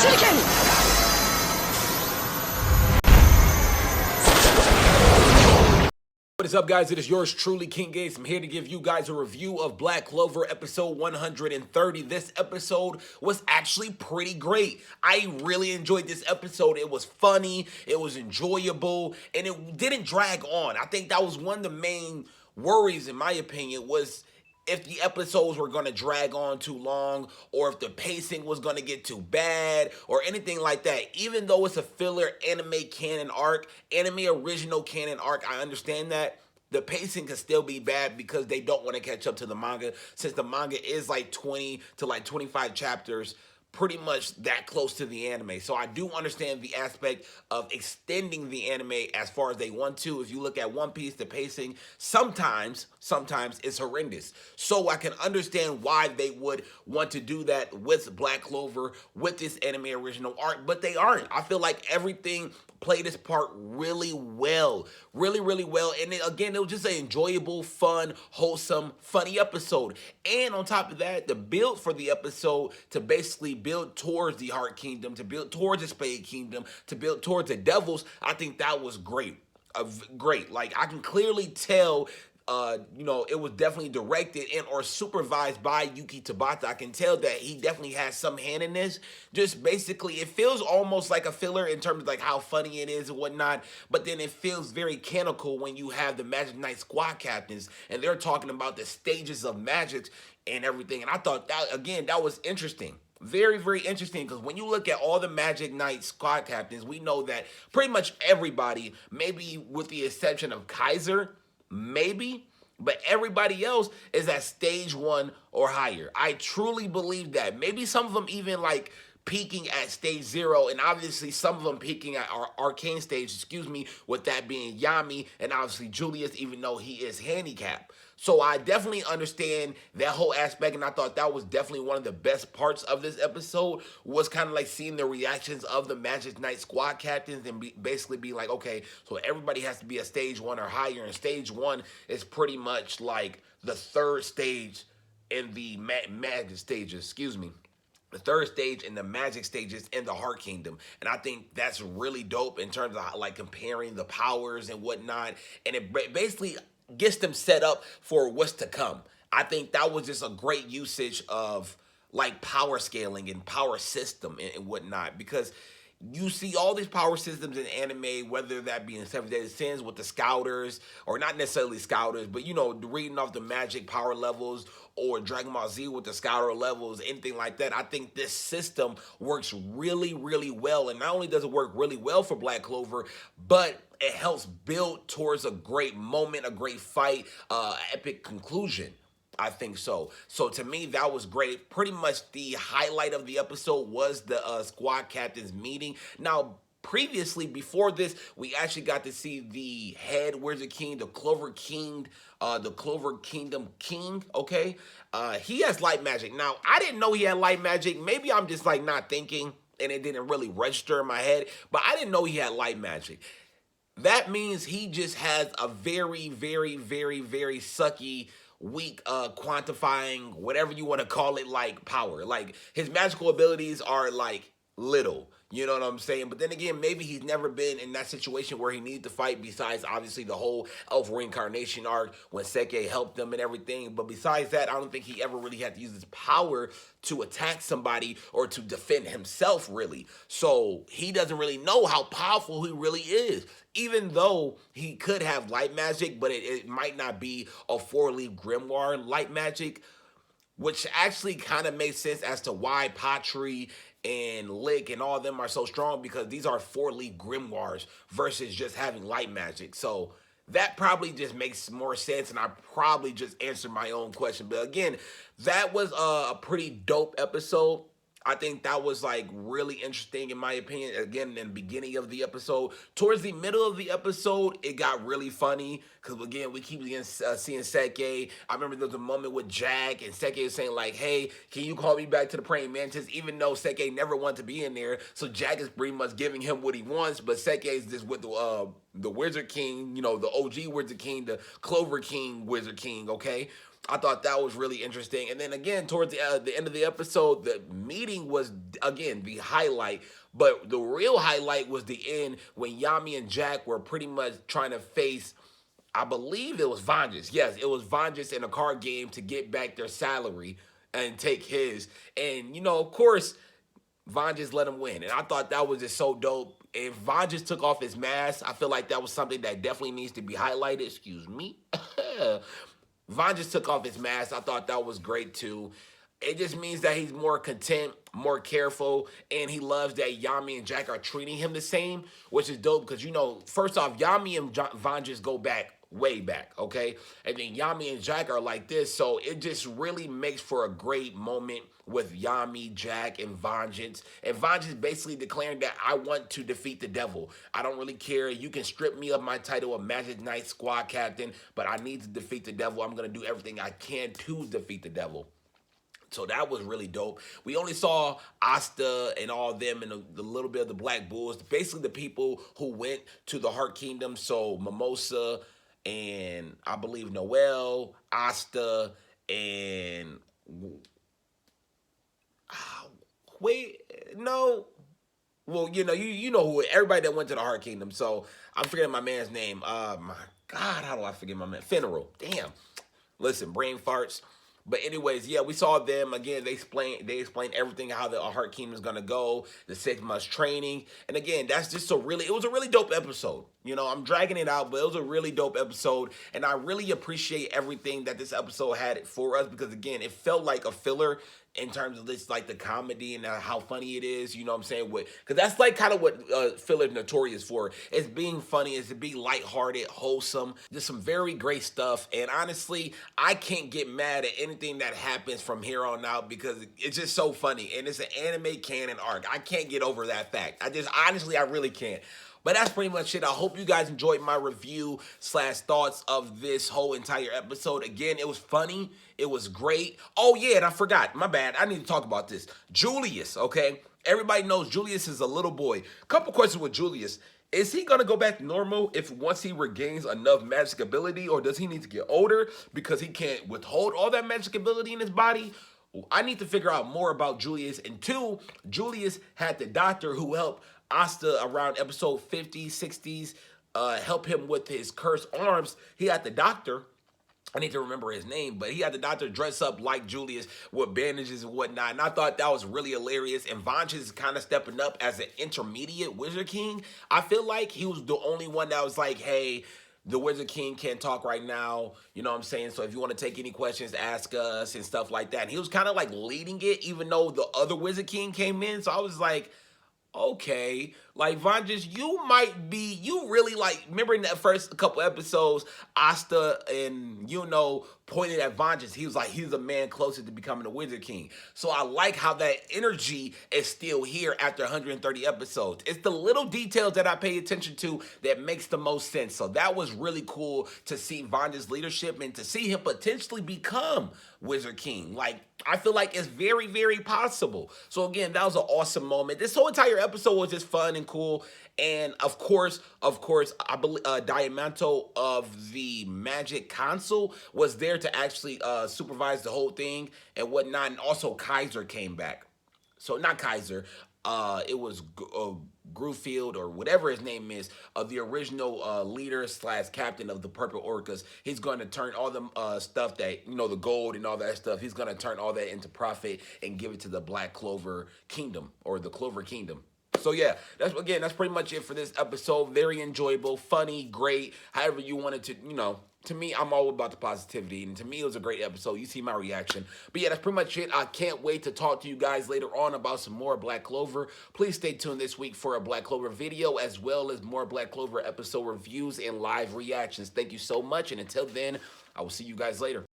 What is up, guys? It is yours truly, King Gates. I'm here to give you guys a review of Black Clover episode 130. This episode was actually pretty great. I really enjoyed this episode. It was funny, it was enjoyable, and it didn't drag on. I think that was one of the main worries, in my opinion, was if the episodes were going to drag on too long, or if the pacing was going to get too bad, or anything like that. Even though it's a filler anime canon arc, anime original canon arc, I understand that. The pacing can still be bad because they don't want to catch up to the manga, since the manga is like 20 to like 25 chapters, pretty much that close to the anime. So I do understand the aspect of extending the anime as far as they want to. If you look at One Piece, the pacing sometimes it's horrendous. So I can understand why they would want to do that with Black Clover, with this anime original arc, but they aren't. I feel like everything played its part really well. Really well. And again, it was just an enjoyable, fun, wholesome, funny episode. And on top of that, the build for the episode to basically build towards the Heart Kingdom, to build towards the Spade Kingdom, to build towards the Devils, I think that was great. Great. Like, I can clearly tell it was definitely directed and or supervised by Yuki Tabata. I can tell that he definitely has some hand in this. Just basically, it feels almost like a filler in terms of like how funny it is and whatnot, but then it feels very canonical when you have the Magic Knight squad captains and they're talking about the stages of magic and everything. And I thought that, again, that was interesting. Very interesting, because when you look at all the Magic Knight squad captains, we know that pretty much everybody, maybe with the exception of Kaiser, maybe, but everybody else is at stage 1 or higher. I truly believe that. Maybe some of them even like peaking at stage 0, and obviously some of them peaking at our arcane stage, with that being Yami and obviously Julius, even though he is handicapped. So I definitely understand that whole aspect, and I thought that was definitely one of the best parts of this episode, was kind of like seeing the reactions of the Magic Knight squad captains and basically be like, okay, so everybody has to be a stage 1 or higher, and stage 1 is pretty much like the third stage in the magic stages, the third stage in the magic stages in the Heart Kingdom. And I think that's really dope in terms of like comparing the powers and whatnot. And it basically gets them set up for what's to come. I think that was just a great usage of like power scaling and power system and whatnot, because you see all these power systems in anime, whether that be in Seven Deadly Sins with the Scouters, or not necessarily Scouters, but reading off the magic power levels, or Dragon Ball Z with the Scouter levels, anything like that. I think this system works really well, and not only does it work really well for Black Clover, but it helps build towards a great moment, a great fight, epic conclusion. I think so. So to me, that was great. Pretty much the highlight of the episode was the squad captains meeting. Now, previously, before this, we actually got to see the head Wizard King, the Clover King, the Clover Kingdom King, okay? He has light magic. Now, I didn't know he had light magic. Maybe I'm just like not thinking and it didn't really register in my head, but I didn't know he had light magic. That means he just has a very sucky, weak, quantifying, whatever you want to call it, like power. Like, his magical abilities are like little. You know what I'm saying? But then again, maybe he's never been in that situation where he needs to fight, besides obviously the whole elf reincarnation arc when Seke helped them and everything. But besides that, I don't think he ever really had to use his power to attack somebody or to defend himself, really. So he doesn't really know how powerful he really is, even though he could have light magic, but it might not be a 4-leaf grimoire light magic, which actually kind of makes sense as to why Patry and Lick and all of them are so strong, because these are 4-leaf grimoires versus just having light magic. So that probably just makes more sense, and I probably just answered my own question. But again, that was a pretty dope episode. I think that was like really interesting in my opinion. Again, in the beginning of the episode, towards the middle of the episode, it got really funny because again, we keep seeing Seke. I remember there was a moment with Jack and Seke was saying like, "Hey, can you call me back to the Praying Mantis?" Even though Seke never wanted to be in there, so Jack is pretty much giving him what he wants. But Seke is just with the Wizard King, the OG Wizard King, the Clover King Wizard King. Okay. I thought that was really interesting. And then again, towards the end of the episode, the meeting was again the highlight. But the real highlight was the end when Yami and Jack were pretty much trying to face, I believe it was Vanges. Yes, it was Vanges in a card game to get back their salary and take his. And of course, Von just let him win. And I thought that was just so dope. If Von just took off his mask, I feel like that was something that definitely needs to be highlighted. Excuse me. Von just took off his mask. I thought that was great too. It just means that he's more content, more careful, and he loves that Yami and Jack are treating him the same, which is dope because, first off, Yami and Von just go back, way back, okay? And then Yami and Jack are like this, so it just really makes for a great moment with Yami, Jack, and Vengeance. And Vengeance basically declaring that I want to defeat the devil. I don't really care. You can strip me of my title of Magic Knight Squad Captain, but I need to defeat the devil. I'm going to do everything I can to defeat the devil. So that was really dope. We only saw Asta and all them and the little bit of the Black Bulls, basically the people who went to the Heart Kingdom. So Mimosa and I believe Noel, Asta, and wait, no. Well, you know who everybody that went to the Heart Kingdom. So I'm forgetting my man's name. My God, how do I forget my man? Funeral. Damn. Listen, brain farts. But anyways, yeah, we saw them again. They explained everything how the Heart Kingdom is gonna go, the 6 months training, and again, that's just it was a really dope episode. I'm dragging it out, but it was a really dope episode, and I really appreciate everything that this episode had for us because again, it felt like a filler in terms of this, like the comedy and how funny it is. You know what I'm saying? Because that's like kind of what filler notorious for. It's being funny, it's to be lighthearted, wholesome, just some very great stuff. And honestly, I can't get mad at anything that happens from here on out because it's just so funny. And it's an anime canon arc. I can't get over that fact. I really can't. But that's pretty much it. I hope you guys enjoyed my review slash thoughts of this whole entire episode. Again, it was funny. It was great. Oh, yeah, and I forgot. My bad. I need to talk about this. Julius, okay? Everybody knows Julius is a little boy. Couple questions with Julius. Is he going to go back to normal if once he regains enough magic ability, or does he need to get older because he can't withhold all that magic ability in his body? I need to figure out more about Julius. And two, Julius had the doctor who helped Asta around episode 50, 60s, help him with his cursed arms. He had the doctor. I need to remember his name, but he had the doctor dress up like Julius with bandages and whatnot. And I thought that was really hilarious. And Vanches is kind of stepping up as an intermediate Wizard King. I feel like he was the only one that was like, hey, the Wizard King can't talk right now. You know what I'm saying? So if you want to take any questions, ask us and stuff like that. And he was kind of like leading it, even though the other Wizard King came in. So I was like, okay, like Vanges, you really like, remember in that first couple episodes, Asta and pointed at Vanges. He was like, he's a man closer to becoming a Wizard King. So I like how that energy is still here after 130 episodes. It's the little details that I pay attention to that makes the most sense. So that was really cool to see Vanges' leadership and to see him potentially become Wizard King. Like, I feel like it's very, very possible. So again, that was an awesome moment. This whole entire episode was just fun and cool. And of course, I believe Diamanto of the Magic Council was there to actually supervise the whole thing and whatnot. And also Kaiser came back. So not Kaiser. It was Grewfield or whatever his name is, the original leader slash captain of the Purple Orcas. He's going to turn all the stuff that, the gold and all that stuff, he's going to turn all that into profit and give it to the Black Clover Kingdom or the Clover Kingdom. So yeah, that's pretty much it for this episode. Very enjoyable, funny, great, however you wanted to, to me, I'm all about the positivity, and to me, it was a great episode. You see my reaction. But yeah, that's pretty much it. I can't wait to talk to you guys later on about some more Black Clover. Please stay tuned this week for a Black Clover video, as well as more Black Clover episode reviews and live reactions. Thank you so much, and until then, I will see you guys later.